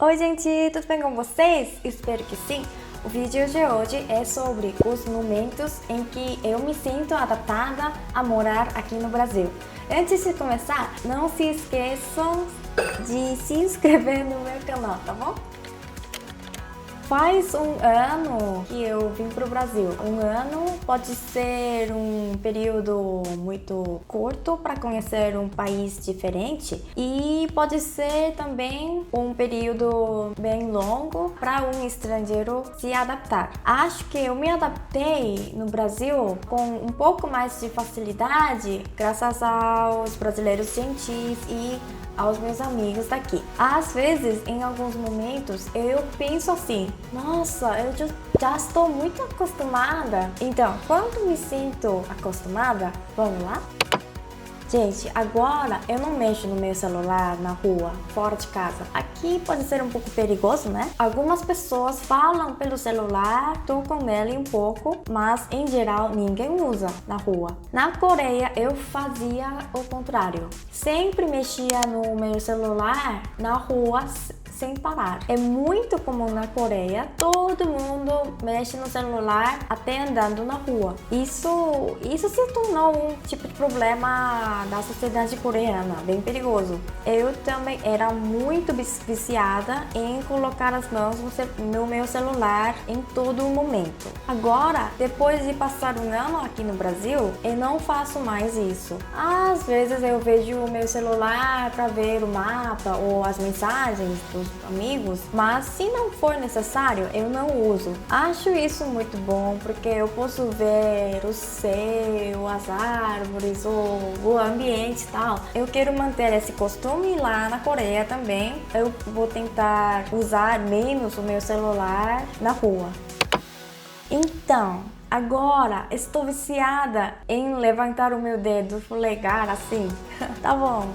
Oi gente, tudo bem com vocês? Espero que sim! O vídeo de hoje é sobre os momentos em que eu me sinto adaptada a morar aqui no Brasil. Antes de começar, não se esqueçam de se inscrever no meu canal, tá bom? Faz um ano que eu vim para o Brasil. Um ano pode ser um período muito curto para conhecer um país diferente e pode ser também um período bem longo para um estrangeiro se adaptar. Acho que eu me adaptei no Brasil com um pouco mais de facilidade graças aos brasileiros gentis e aos meus amigos daqui. Às vezes, em alguns momentos, eu penso assim: nossa, eu já estou muito acostumada. Então, quando me sinto acostumada, vamos lá? Gente, agora eu não mexo no meu celular na rua, fora de casa. Aqui pode ser um pouco perigoso, né? Algumas pessoas falam pelo celular, tocam nele um pouco, mas em geral ninguém usa na rua. Na Coreia eu fazia o contrário. Sempre mexia no meu celular na rua sem parar. É muito comum na Coreia, todo mundo mexe no celular até andando na rua. Isso se tornou um tipo de problema da sociedade coreana, bem perigoso. Eu também era muito viciada em colocar as mãos no meu celular em todo momento. Agora, depois de passar um ano aqui no Brasil, eu não faço mais isso. Às vezes eu vejo o meu celular para ver o mapa ou as mensagens dos amigos, mas se não for necessário, eu não uso. Acho isso muito bom porque eu posso ver o céu, as árvores, o ambiente e tal. Eu quero manter esse costume lá na Coreia também. Eu vou tentar usar menos o meu celular na rua. Então, agora estou viciada em levantar o meu dedo polegar assim. Tá bom.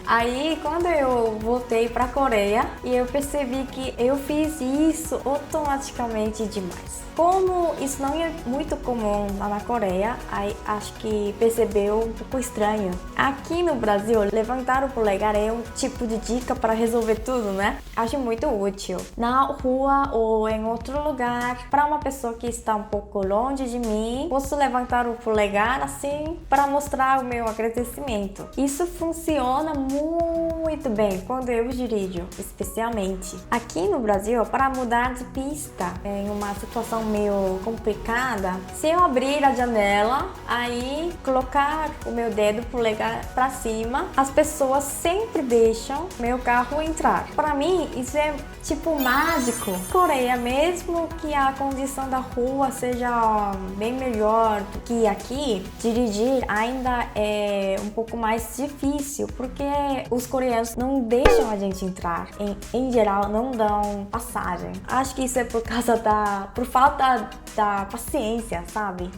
Aí quando eu voltei para a Coreia e eu percebi que eu fiz isso automaticamente demais. Como isso não é muito comum lá na Coreia, aí acho que percebeu um pouco estranho. Aqui no Brasil, levantar o polegar é um tipo de dica para resolver tudo, né? Acho muito útil. Na rua ou em outro lugar, para uma pessoa que está um pouco longe de mim, posso levantar o polegar assim para mostrar o meu agradecimento. Isso funciona muito bem quando eu dirijo, especialmente. Aqui no Brasil, para mudar de pista em uma situação meio complicada, se eu abrir a janela, aí colocar o meu dedo polegar para cima, as pessoas sempre deixam meu carro entrar. Para mim, isso é tipo mágico. Coreia, mesmo que a condição da rua seja bem melhor do que aqui, dirigir ainda é um pouco mais difícil, porque os coreanos não deixam a gente entrar. Em geral, não dão passagem. Acho que isso é por falta da paciência, sabe?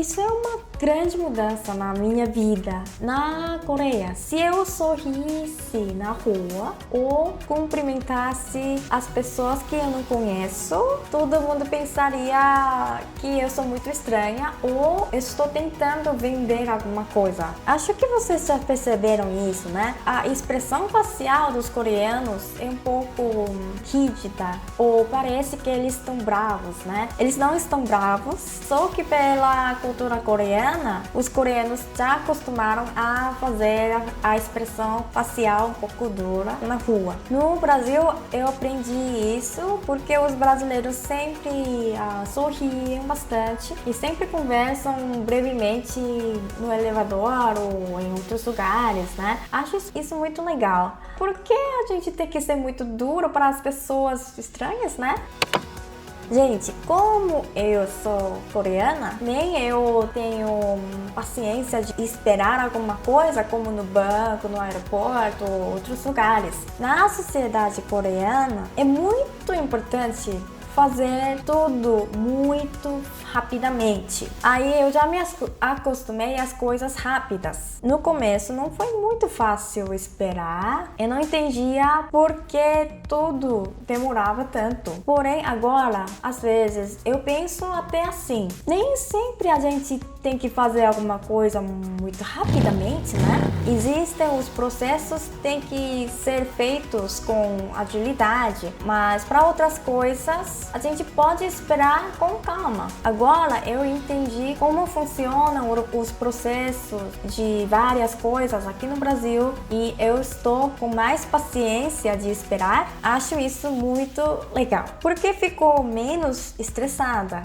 Isso é uma grande mudança na minha vida. Na Coreia, se eu sorrisse na rua ou cumprimentasse as pessoas que eu não conheço, todo mundo pensaria que eu sou muito estranha ou eu estou tentando vender alguma coisa. Acho que vocês já perceberam isso, né? A expressão facial dos coreanos é um pouco rígida ou parece que eles estão bravos, né? Eles não estão bravos, só que pela cultura coreana, os coreanos já acostumaram a fazer a expressão facial um pouco dura na rua. No Brasil, eu aprendi isso porque os brasileiros sempre sorriem bastante e sempre conversam brevemente no elevador ou em outros lugares, né? Acho isso muito legal. Por que a gente tem que ser muito duro para as pessoas estranhas, né? Gente, como eu sou coreana, nem eu tenho paciência de esperar alguma coisa, como no banco, no aeroporto ou outros lugares. Na sociedade coreana, é muito importante fazer tudo muito rapidamente. Aí eu já me acostumei às coisas rápidas. No começo não foi muito fácil esperar. Eu não entendia por que tudo demorava tanto. Porém, agora, às vezes, eu penso até assim. Nem sempre a gente tem que fazer alguma coisa muito rapidamente, né? Existem os processos que têm que ser feitos com agilidade, mas para outras coisas a gente pode esperar com calma. Agora eu entendi como funcionam os processos de várias coisas aqui no Brasil e eu estou com mais paciência de esperar. Acho isso muito legal, porque ficou menos estressada.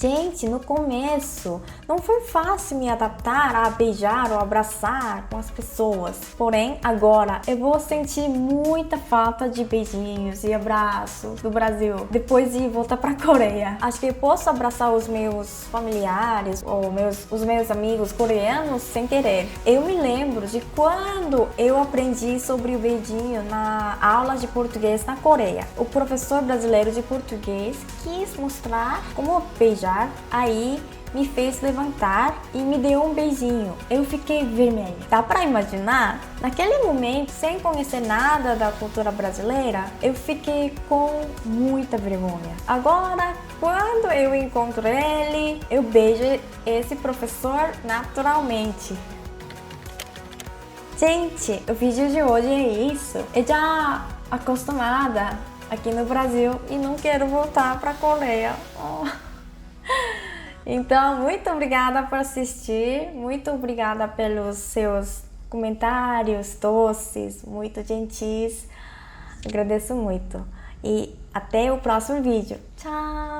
Gente, no começo não foi fácil me adaptar a beijar ou abraçar com as pessoas. Porém, agora eu vou sentir muita falta de beijinhos e abraços do Brasil depois de voltar para a Coreia. Acho que eu posso abraçar os meus familiares ou os meus amigos coreanos sem querer. Eu me lembro de quando eu aprendi sobre o beijinho na aula de português na Coreia. O professor brasileiro de português quis mostrar como beijar. Aí me fez levantar e me deu um beijinho. Eu fiquei vermelha. Dá pra imaginar? Naquele momento, sem conhecer nada da cultura brasileira, eu fiquei com muita vergonha. Agora, quando eu encontro ele, eu beijo esse professor naturalmente. Gente, o vídeo de hoje é isso. Eu já acostumada aqui no Brasil e não quero voltar pra Coreia. Então, muito obrigada por assistir, muito obrigada pelos seus comentários doces, muito gentis, agradeço muito e até o próximo vídeo. Tchau!